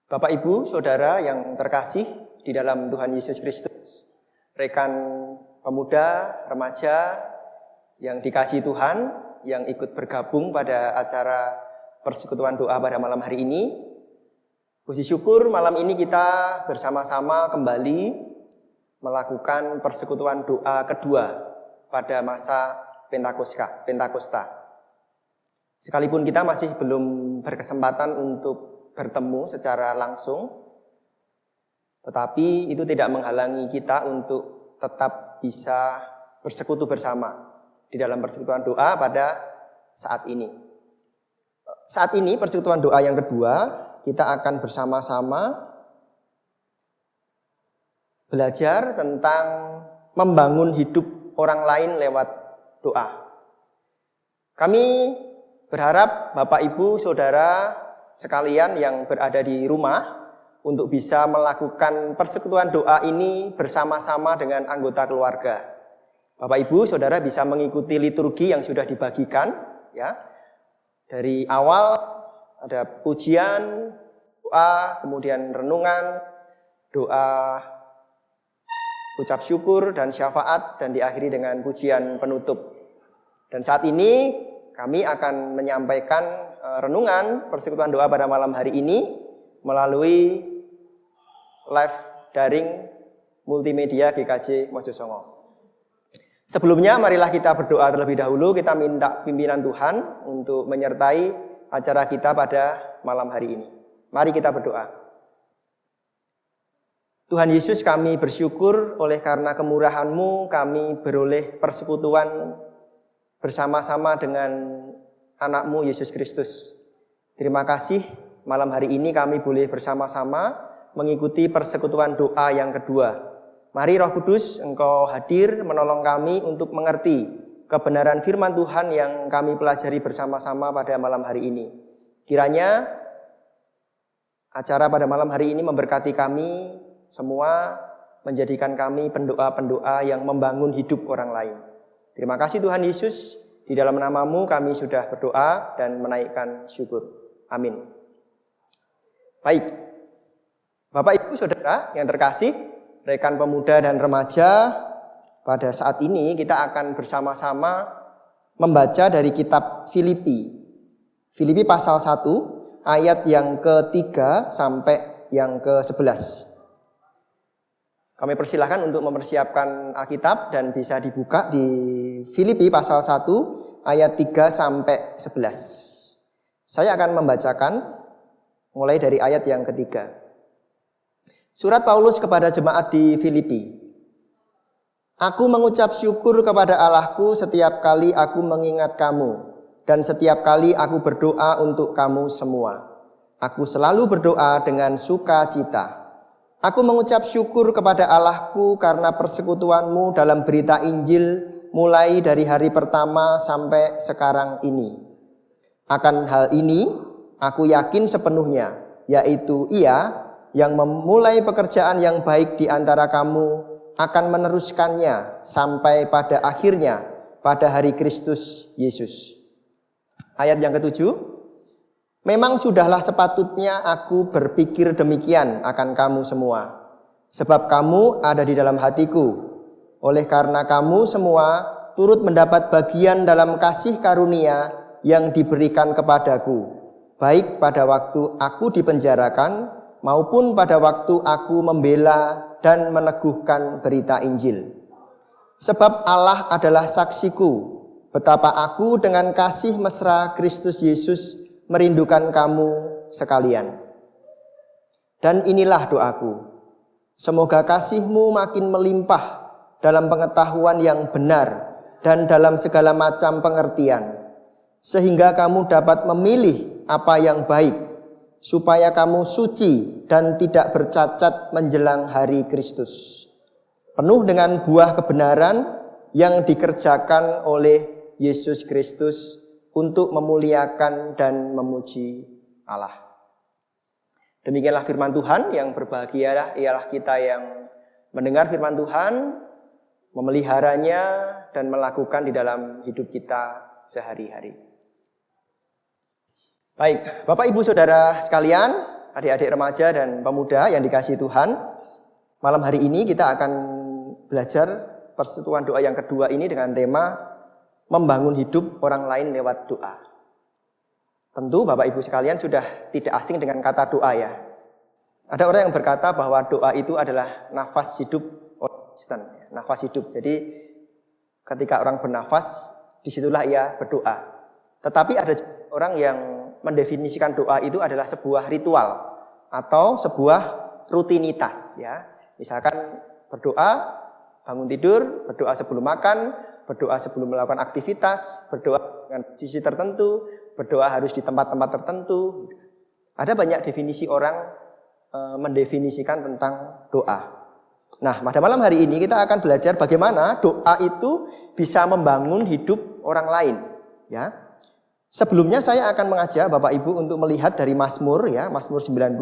Bapak, Ibu, Saudara yang terkasih di dalam Tuhan Yesus Kristus, rekan pemuda, remaja yang dikasihi Tuhan, yang ikut bergabung pada acara persekutuan doa pada malam hari ini. Puji syukur malam ini kita bersama-sama kembali melakukan persekutuan doa kedua pada masa Pentakosta. Sekalipun kita masih belum berkesempatan untuk bertemu secara langsung, tetapi itu tidak menghalangi kita untuk tetap bisa bersekutu bersama di dalam persekutuan doa pada saat ini. Saat ini persekutuan doa yang kedua, kita akan bersama-sama belajar tentang membangun hidup orang lain lewat doa. Kami berharap Bapak, Ibu, Saudara sekalian yang berada di rumah untuk bisa melakukan persekutuan doa ini bersama-sama dengan anggota keluarga. Bapak, Ibu, Saudara bisa mengikuti liturgi yang sudah dibagikan, ya. Dari awal ada pujian, doa, kemudian renungan, doa, ucap syukur dan syafaat, dan diakhiri dengan pujian penutup. Dan saat ini kami akan menyampaikan renungan persekutuan doa pada malam hari ini melalui live daring multimedia GKJ Mojosongo. Sebelumnya marilah kita berdoa terlebih dahulu, kita minta pimpinan Tuhan untuk menyertai acara kita pada malam hari ini. Mari kita berdoa. Tuhan Yesus, kami bersyukur oleh karena kemurahan-Mu kami beroleh persekutuan bersama-sama dengan anak-Mu Yesus Kristus. Terima kasih malam hari ini kami boleh bersama-sama mengikuti persekutuan doa yang kedua. Mari Roh Kudus, Engkau hadir menolong kami untuk mengerti kebenaran firman Tuhan yang kami pelajari bersama-sama pada malam hari ini. Kiranya acara pada malam hari ini memberkati kami semua, menjadikan kami pendoa-pendoa yang membangun hidup orang lain. Terima kasih Tuhan Yesus, di dalam nama-Mu kami sudah berdoa dan menaikkan syukur. Amin. Baik, Bapak, Ibu, Saudara yang terkasih, rekan pemuda dan remaja, pada saat ini kita akan bersama-sama membaca dari kitab Filipi. Filipi pasal 1 ayat yang ke-3 sampai yang ke-11. Kami persilahkan untuk mempersiapkan Alkitab dan bisa dibuka di Filipi pasal 1 ayat 3 sampai 11. Saya akan membacakan mulai dari ayat yang ketiga. Surat Paulus kepada jemaat di Filipi. Aku mengucap syukur kepada Allahku setiap kali aku mengingat kamu, dan setiap kali aku berdoa untuk kamu semua. Aku selalu berdoa dengan sukacita. Aku mengucap syukur kepada Allahku karena persekutuanmu dalam berita Injil mulai dari hari pertama sampai sekarang ini. Akan hal ini aku yakin sepenuhnya, yaitu Ia yang memulai pekerjaan yang baik di antara kamu akan meneruskannya sampai pada akhirnya pada hari Kristus Yesus. Ayat yang ke-7. Memang sudahlah sepatutnya aku berpikir demikian akan kamu semua, sebab kamu ada di dalam hatiku. Oleh karena kamu semua turut mendapat bagian dalam kasih karunia yang diberikan kepadaku, baik pada waktu aku dipenjarakan maupun pada waktu aku membela dan meneguhkan berita Injil. Sebab Allah adalah saksiku, betapa aku dengan kasih mesra Kristus Yesus merindukan kamu sekalian. Dan inilah doaku, semoga kasihmu makin melimpah dalam pengetahuan yang benar dan dalam segala macam pengertian, sehingga kamu dapat memilih apa yang baik, supaya kamu suci dan tidak bercacat menjelang hari Kristus, penuh dengan buah kebenaran yang dikerjakan oleh Yesus Kristus untuk memuliakan dan memuji Allah. Demikianlah firman Tuhan. Yang berbahagialah ialah kita yang mendengar firman Tuhan, memeliharanya dan melakukan di dalam hidup kita sehari-hari. Baik, Bapak, Ibu, Saudara sekalian, adik-adik remaja dan pemuda yang dikasihi Tuhan, malam hari ini kita akan belajar persekutuan doa yang kedua ini dengan tema membangun hidup orang lain lewat doa. Tentu Bapak Ibu sekalian sudah tidak asing dengan kata doa ya. Ada orang yang berkata bahwa doa itu adalah nafas hidup orang Kristen, nafas hidup. Jadi ketika orang bernafas, disitulah ia berdoa. Tetapi ada orang yang mendefinisikan doa itu adalah sebuah ritual atau sebuah rutinitas ya. Misalkan berdoa bangun tidur, berdoa sebelum makan, berdoa sebelum melakukan aktivitas, berdoa dengan sisi tertentu, berdoa harus di tempat-tempat tertentu. Ada banyak definisi orang mendefinisikan tentang doa. Nah, pada malam hari ini kita akan belajar bagaimana doa itu bisa membangun hidup orang lain ya. Sebelumnya saya akan mengajak Bapak Ibu untuk melihat dari Mazmur ya, Mazmur 91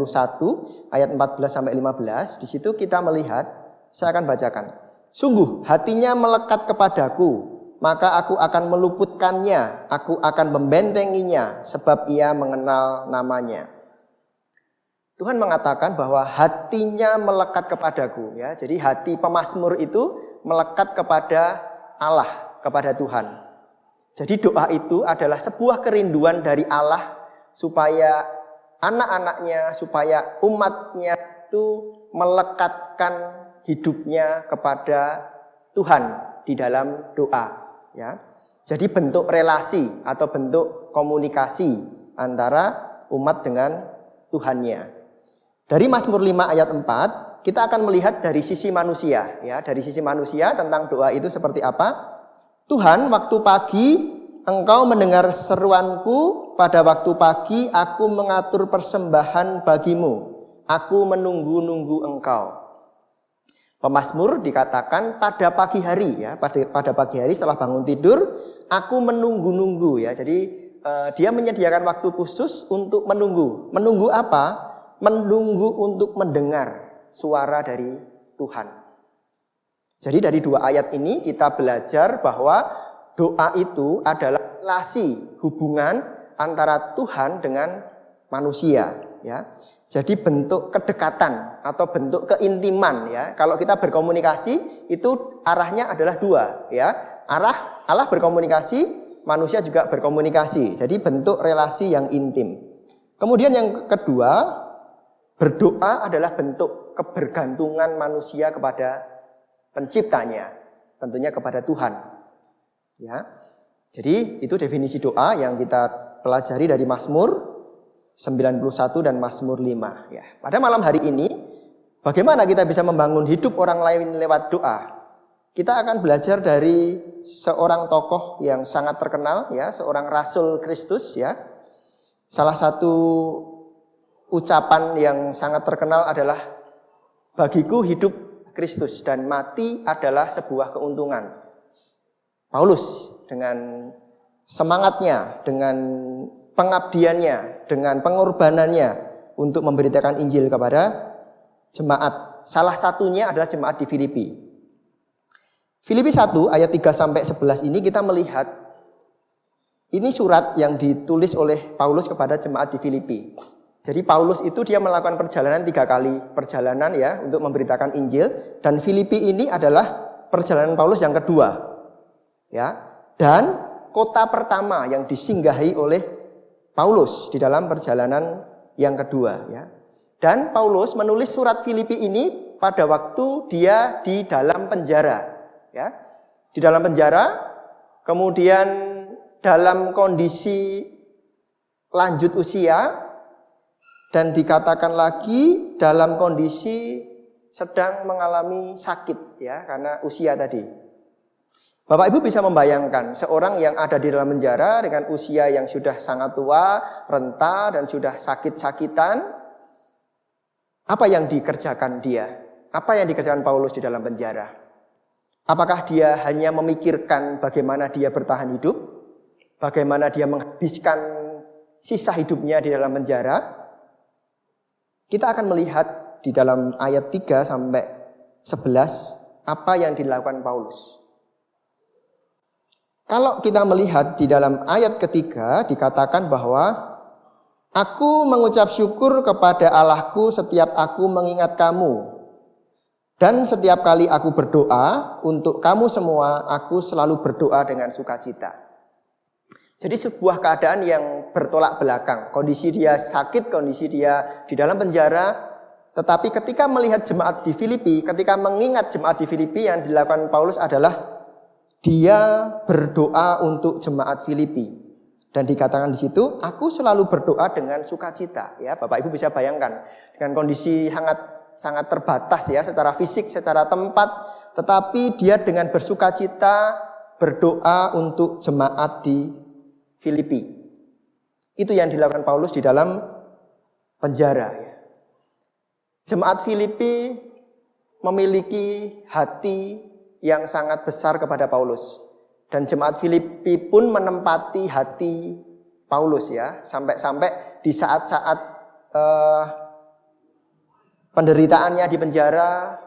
ayat 14 sampai 15. Di situ kita melihat, saya akan bacakan. Sungguh hatinya melekat kepadaku, maka aku akan meluputkannya, aku akan membentenginya sebab ia mengenal namanya. Tuhan mengatakan bahwa hatinya melekat kepadaku ya. Jadi hati pemazmur itu melekat kepada Allah, kepada Tuhan. Jadi doa itu adalah sebuah kerinduan dari Allah supaya anak-anaknya, supaya umatnya itu melekatkan hidupnya kepada Tuhan di dalam doa ya. Jadi bentuk relasi atau bentuk komunikasi antara umat dengan Tuhannya. Dari Mazmur 5 ayat 4 kita akan melihat dari sisi manusia ya, dari sisi manusia tentang doa itu seperti apa. Tuhan, waktu pagi Engkau mendengar seruanku, pada waktu pagi aku mengatur persembahan bagimu. Aku menunggu-nunggu Engkau. Pemazmur dikatakan pada pagi hari ya, pada pagi hari setelah bangun tidur, aku menunggu-nunggu ya. Jadi dia menyediakan waktu khusus untuk menunggu. Menunggu apa? Menunggu untuk mendengar suara dari Tuhan. Jadi dari dua ayat ini kita belajar bahwa doa itu adalah relasi hubungan antara Tuhan dengan manusia ya. Jadi bentuk kedekatan atau bentuk keintiman ya. Kalau kita berkomunikasi itu arahnya adalah dua ya. Arah Allah berkomunikasi, manusia juga berkomunikasi. Jadi bentuk relasi yang intim. Kemudian yang kedua, berdoa adalah bentuk kebergantungan manusia kepada penciptanya, tentunya kepada Tuhan. Ya. Jadi itu definisi doa yang kita pelajari dari Mazmur 91 dan Mazmur 5 ya. Pada malam hari ini bagaimana kita bisa membangun hidup orang lain lewat doa? Kita akan belajar dari seorang tokoh yang sangat terkenal ya, seorang Rasul Kristus ya. Salah satu ucapan yang sangat terkenal adalah bagiku hidup Kristus dan mati adalah sebuah keuntungan. Paulus dengan semangatnya, dengan pengabdiannya, dengan pengorbanannya untuk memberitakan Injil kepada jemaat. Salah satunya adalah jemaat di Filipi. Filipi 1 ayat 3 sampai 11 ini kita melihat ini surat yang ditulis oleh Paulus kepada jemaat di Filipi. Jadi Paulus itu dia melakukan perjalanan 3 kali perjalanan ya untuk memberitakan Injil, dan Filipi ini adalah perjalanan Paulus yang kedua. Ya. Dan kota pertama yang disinggahi oleh Paulus di dalam perjalanan yang kedua ya. Dan Paulus menulis surat Filipi ini pada waktu dia di dalam penjara ya. Di dalam penjara, kemudian dalam kondisi lanjut usia, dan dikatakan lagi dalam kondisi sedang mengalami sakit ya karena usia tadi. Bapak Ibu bisa membayangkan seorang yang ada di dalam penjara dengan usia yang sudah sangat tua, renta dan sudah sakit-sakitan. Apa yang dikerjakan dia? Apa yang dikerjakan Paulus di dalam penjara? Apakah dia hanya memikirkan bagaimana dia bertahan hidup? Bagaimana dia menghabiskan sisa hidupnya di dalam penjara? Kita akan melihat di dalam ayat 3 sampai 11 apa yang dilakukan Paulus. Kalau kita melihat di dalam ayat ketiga dikatakan bahwa Aku mengucap syukur kepada Allahku setiap aku mengingat kamu. Dan setiap kali aku berdoa untuk kamu semua, aku selalu berdoa dengan sukacita. Jadi sebuah keadaan yang bertolak belakang. Kondisi dia sakit, kondisi dia di dalam penjara. Tetapi ketika melihat jemaat di Filipi, ketika mengingat jemaat di Filipi, yang dilakukan Paulus adalah dia berdoa untuk jemaat Filipi. Dan dikatakan di situ, aku selalu berdoa dengan sukacita. Ya, Bapak Ibu bisa bayangkan dengan kondisi sangat terbatas ya, secara fisik, secara tempat, tetapi dia dengan bersukacita berdoa untuk jemaat di Filipi. Itu yang dilakukan Paulus di dalam penjara ya. Jemaat Filipi memiliki hati yang sangat besar kepada Paulus. Dan jemaat Filipi pun menempati hati Paulus ya. Sampai-sampai di saat-saat penderitaannya di penjara,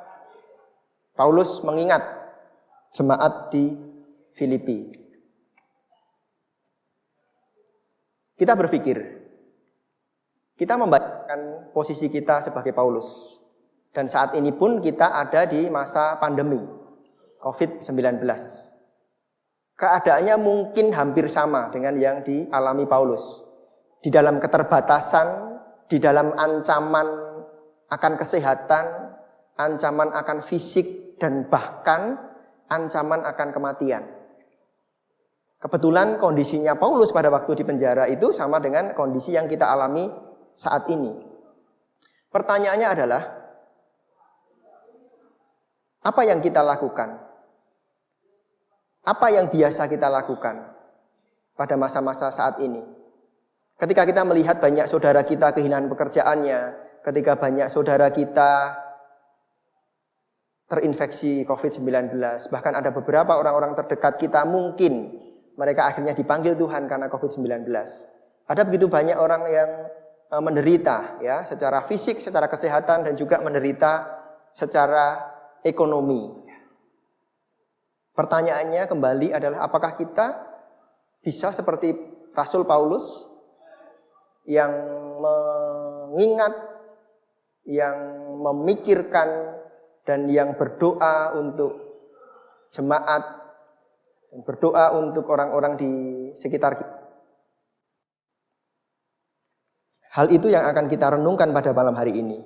Paulus mengingat jemaat di Filipi. Kita berpikir, kita membayangkan posisi kita sebagai Paulus. Dan saat ini pun kita ada di masa pandemi COVID-19. Keadaannya mungkin hampir sama dengan yang dialami Paulus. Di dalam keterbatasan, di dalam ancaman akan kesehatan, ancaman akan fisik, dan bahkan ancaman akan kematian. Kebetulan kondisinya Paulus pada waktu di penjara itu sama dengan kondisi yang kita alami saat ini. Pertanyaannya adalah, apa yang kita lakukan? Apa yang biasa kita lakukan pada masa-masa saat ini? Ketika kita melihat banyak saudara kita kehilangan pekerjaannya, ketika banyak saudara kita terinfeksi COVID-19, bahkan ada beberapa orang-orang terdekat kita mungkin mereka akhirnya dipanggil Tuhan karena COVID-19. Ada begitu banyak orang yang menderita ya, secara fisik, secara kesehatan, dan juga menderita secara ekonomi. Pertanyaannya kembali adalah, apakah kita bisa seperti Rasul Paulus yang mengingat, yang memikirkan, dan yang berdoa untuk jemaat, dan berdoa untuk orang-orang di sekitar kita. Hal itu yang akan kita renungkan pada malam hari ini.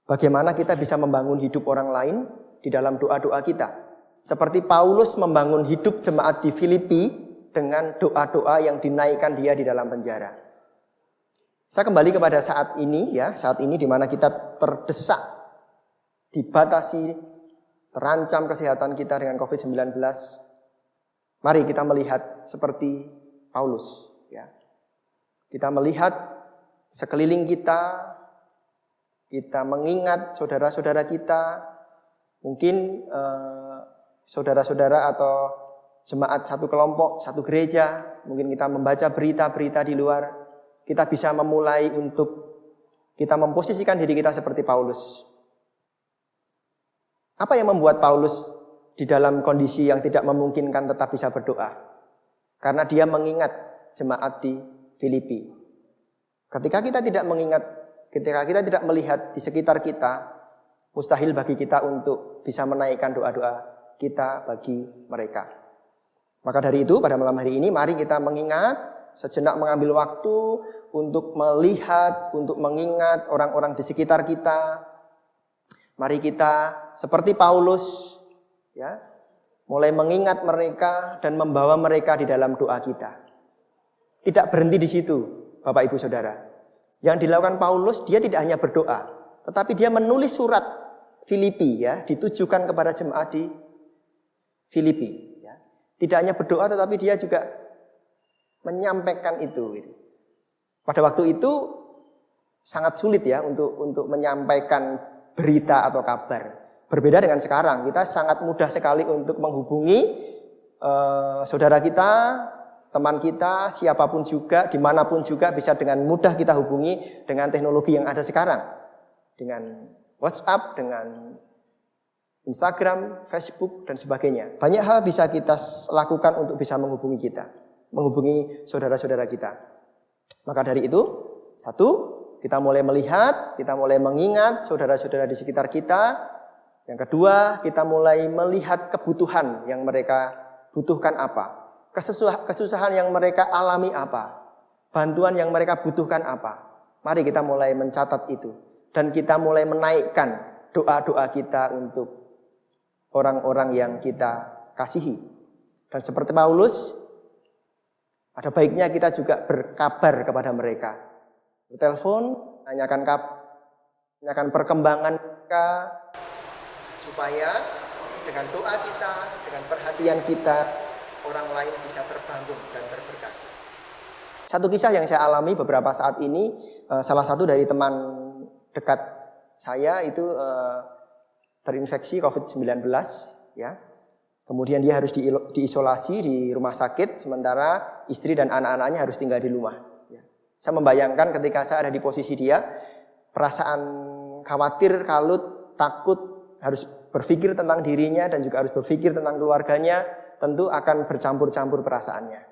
Bagaimana kita bisa membangun hidup orang lain di dalam doa-doa kita. Seperti Paulus membangun hidup jemaat di Filipi dengan doa-doa yang dinaikkan dia di dalam penjara. Saya kembali kepada saat ini ya, saat ini di mana kita terdesak, dibatasi, terancam kesehatan kita dengan COVID-19. Mari kita melihat seperti Paulus ya. Kita melihat sekeliling kita mengingat saudara-saudara kita, mungkin saudara-saudara atau jemaat satu kelompok, satu gereja, mungkin kita membaca berita-berita di luar, kita bisa memulai untuk kita memposisikan diri kita seperti Paulus. Apa yang membuat Paulus di dalam kondisi yang tidak memungkinkan tetap bisa berdoa? Karena dia mengingat jemaat di Filipi. Ketika kita tidak mengingat, ketika kita tidak melihat di sekitar kita, mustahil bagi kita untuk bisa menaikkan doa-doa kita bagi mereka. Maka dari itu pada malam hari ini mari kita mengingat, sejenak mengambil waktu untuk melihat, untuk mengingat orang-orang di sekitar kita. Mari kita seperti Paulus ya, mulai mengingat mereka dan membawa mereka di dalam doa kita. Tidak berhenti di situ, Bapak Ibu Saudara. Yang dilakukan Paulus, dia tidak hanya berdoa, tetapi dia menulis surat Filipi ya, ditujukan kepada jemaat di Filipi ya. Tidak hanya berdoa, tetapi dia juga menyampaikan itu. Pada waktu itu sangat sulit ya untuk menyampaikan berita atau kabar. Berbeda dengan sekarang, kita sangat mudah sekali untuk menghubungi saudara kita, teman kita, siapapun juga, dimanapun juga bisa dengan mudah kita hubungi dengan teknologi yang ada sekarang. Dengan WhatsApp, dengan Instagram, Facebook, dan sebagainya. Banyak hal bisa kita lakukan untuk bisa menghubungi kita, menghubungi saudara-saudara kita. Maka dari itu, Satu, kita mulai melihat, kita mulai mengingat saudara-saudara di sekitar kita. Yang kedua, kita mulai melihat kebutuhan yang mereka butuhkan apa. Kesusahan yang mereka alami apa. Bantuan yang mereka butuhkan apa. Mari kita mulai mencatat itu. Dan kita mulai menaikkan doa-doa kita untuk orang-orang yang kita kasihi. Dan seperti Paulus, ada baiknya kita juga berkabar kepada mereka. Telepon, tanyakan perkembangan mereka, supaya dengan doa kita, dengan perhatian kita, orang lain bisa terbangun dan terberkati. Satu kisah yang saya alami beberapa saat ini, salah satu dari teman dekat saya itu terinfeksi COVID-19, ya. Kemudian dia harus diisolasi di rumah sakit, sementara istri dan anak-anaknya harus tinggal di rumah. Ya. Saya membayangkan ketika saya ada di posisi dia, perasaan khawatir, kalut, takut, harus berpikir tentang dirinya dan juga harus berpikir tentang keluarganya, tentu akan bercampur-campur perasaannya.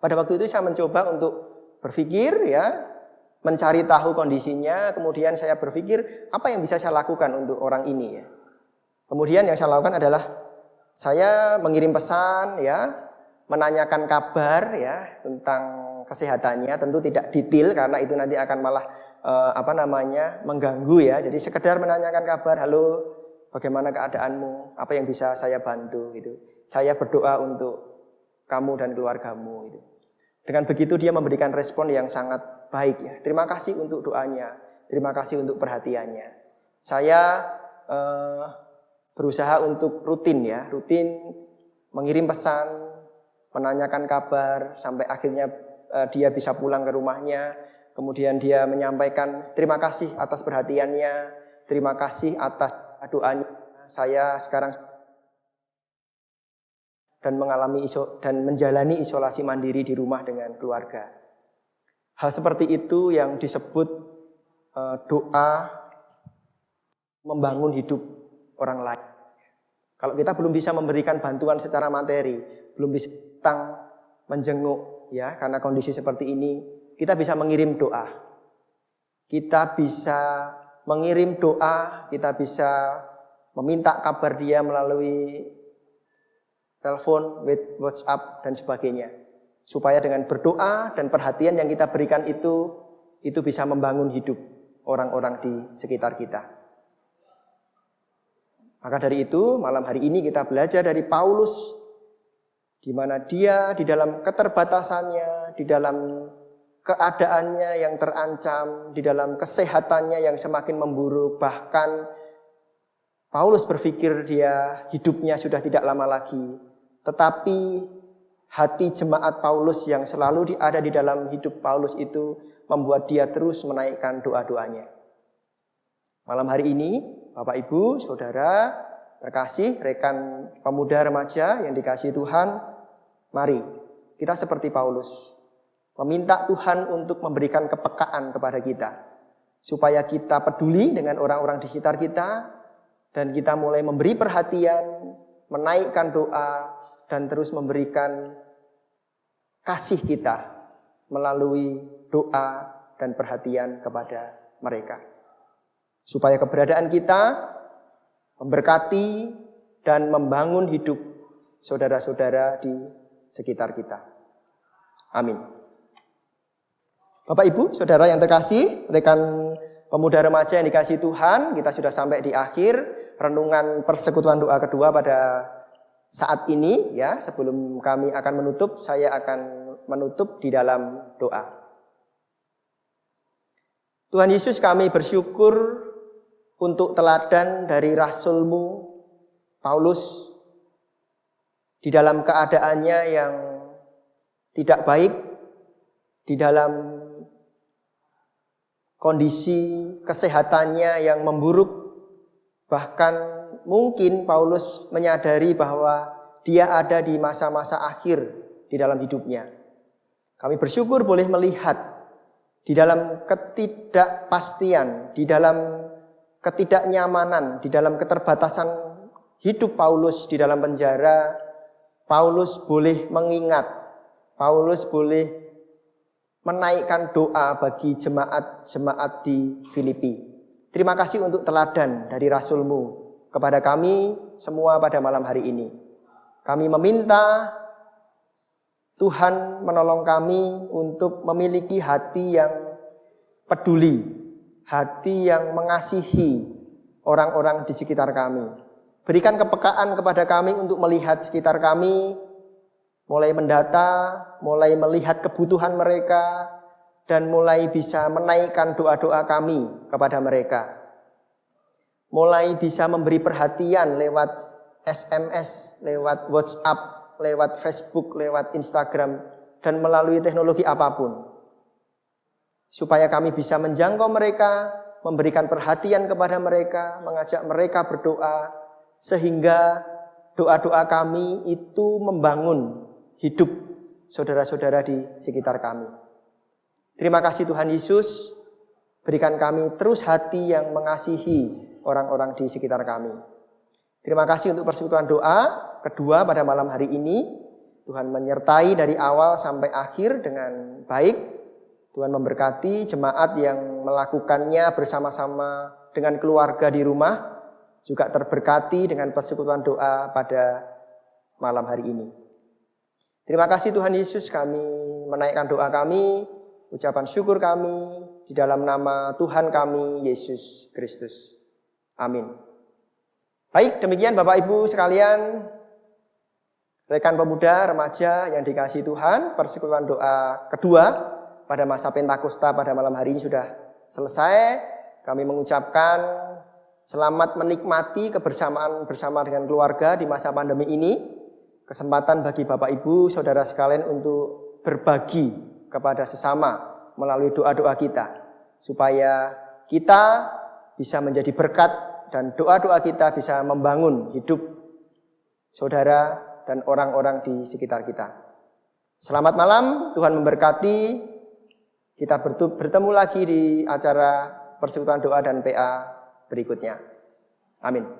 Pada waktu itu saya mencoba untuk berpikir, ya, mencari tahu kondisinya, kemudian saya berpikir apa yang bisa saya lakukan untuk orang ini, ya. Kemudian yang saya lakukan adalah saya mengirim pesan, ya, menanyakan kabar, ya, tentang kesehatannya, tentu tidak detail karena itu nanti akan malah mengganggu, ya. Jadi sekedar menanyakan kabar, halo, bagaimana keadaanmu, apa yang bisa saya bantu, gitu. Saya berdoa untuk kamu dan keluargamu, gitu. Dengan begitu dia memberikan respon yang sangat baik, ya. Terima kasih untuk doanya, terima kasih untuk perhatiannya. Saya berusaha untuk rutin mengirim pesan, menanyakan kabar, sampai akhirnya dia bisa pulang ke rumahnya. Kemudian dia menyampaikan terima kasih atas perhatiannya, terima kasih atas doanya. Saya sekarang dan menjalani isolasi mandiri di rumah dengan keluarga. Hal seperti itu yang disebut doa membangun hidup orang lain. Kalau kita belum bisa memberikan bantuan secara materi, belum bisa datang menjenguk, ya, karena kondisi seperti ini, kita bisa mengirim doa. Kita bisa mengirim doa, kita bisa meminta kabar dia melalui telepon, WhatsApp, dan sebagainya. Supaya dengan berdoa dan perhatian yang kita berikan itu bisa membangun hidup orang-orang di sekitar kita. Maka dari itu, malam hari ini kita belajar dari Paulus, di mana dia di dalam keterbatasannya, di dalam keadaannya yang terancam, di dalam kesehatannya yang semakin memburuk, bahkan Paulus berpikir hidupnya sudah tidak lama lagi. Tetapi hati jemaat Paulus yang selalu ada di dalam hidup Paulus itu membuat dia terus menaikkan doa-doanya. Malam hari ini, Bapak Ibu, Saudara, terkasih, rekan pemuda remaja yang dikasihi Tuhan, mari kita seperti Paulus, meminta Tuhan untuk memberikan kepekaan kepada kita, supaya kita peduli dengan orang-orang di sekitar kita, dan kita mulai memberi perhatian, menaikkan doa, dan terus memberikan kasih kita melalui doa dan perhatian kepada mereka. Supaya keberadaan kita memberkati dan membangun hidup saudara-saudara di sekitar kita. Amin. Bapak Ibu, Saudara yang terkasih, rekan pemuda remaja yang dikasihi Tuhan, kita sudah sampai di akhir renungan persekutuan doa kedua pada saat ini, ya. Sebelum kami akan menutup, saya akan menutup di dalam doa. Tuhan Yesus, kami bersyukur untuk teladan dari Rasul-Mu Paulus di dalam keadaannya yang tidak baik, di dalam kondisi kesehatannya yang memburuk. Bahkan mungkin Paulus menyadari bahwa dia ada di masa-masa akhir di dalam hidupnya. Kami bersyukur boleh melihat di dalam ketidakpastian, di dalam ketidaknyamanan, di dalam keterbatasan hidup Paulus di dalam penjara, Paulus boleh mengingat, Paulus boleh menaikkan doa bagi jemaat-jemaat di Filipi. Terima kasih untuk teladan dari Rasul-Mu kepada kami semua pada malam hari ini. Kami meminta Tuhan menolong kami untuk memiliki hati yang peduli, hati yang mengasihi orang-orang di sekitar kami. Berikan kepekaan kepada kami untuk melihat sekitar kami, mulai mendata, mulai melihat kebutuhan mereka, dan mulai bisa menaikkan doa-doa kami kepada mereka. Mulai bisa memberi perhatian lewat SMS, lewat WhatsApp, lewat Facebook, lewat Instagram, dan melalui teknologi apapun. Supaya kami bisa menjangkau mereka, memberikan perhatian kepada mereka, mengajak mereka berdoa, sehingga doa-doa kami itu membangun hidup saudara-saudara di sekitar kami. Terima kasih Tuhan Yesus, berikan kami terus hati yang mengasihi orang-orang di sekitar kami. Terima kasih untuk persekutuan doa kedua pada malam hari ini. Tuhan menyertai dari awal sampai akhir dengan baik. Tuhan memberkati jemaat yang melakukannya bersama-sama dengan keluarga di rumah, juga terberkati dengan persekutuan doa pada malam hari ini. Terima kasih Tuhan Yesus, kami menaikkan doa kami, ucapan syukur kami di dalam nama Tuhan kami Yesus Kristus. Amin. Baik, demikian Bapak Ibu sekalian, rekan pemuda, remaja yang dikasihi Tuhan, persekutuan doa kedua pada masa Pentakosta pada malam hari ini sudah selesai. Kami mengucapkan selamat menikmati kebersamaan bersama dengan keluarga di masa pandemi ini. Kesempatan bagi Bapak Ibu, saudara sekalian untuk berbagi kepada sesama melalui doa-doa kita, supaya kita bisa menjadi berkat dan doa-doa kita bisa membangun hidup saudara dan orang-orang di sekitar kita. Selamat malam, Tuhan memberkati. Kita bertemu lagi di acara persekutuan doa dan PA berikutnya. Amin.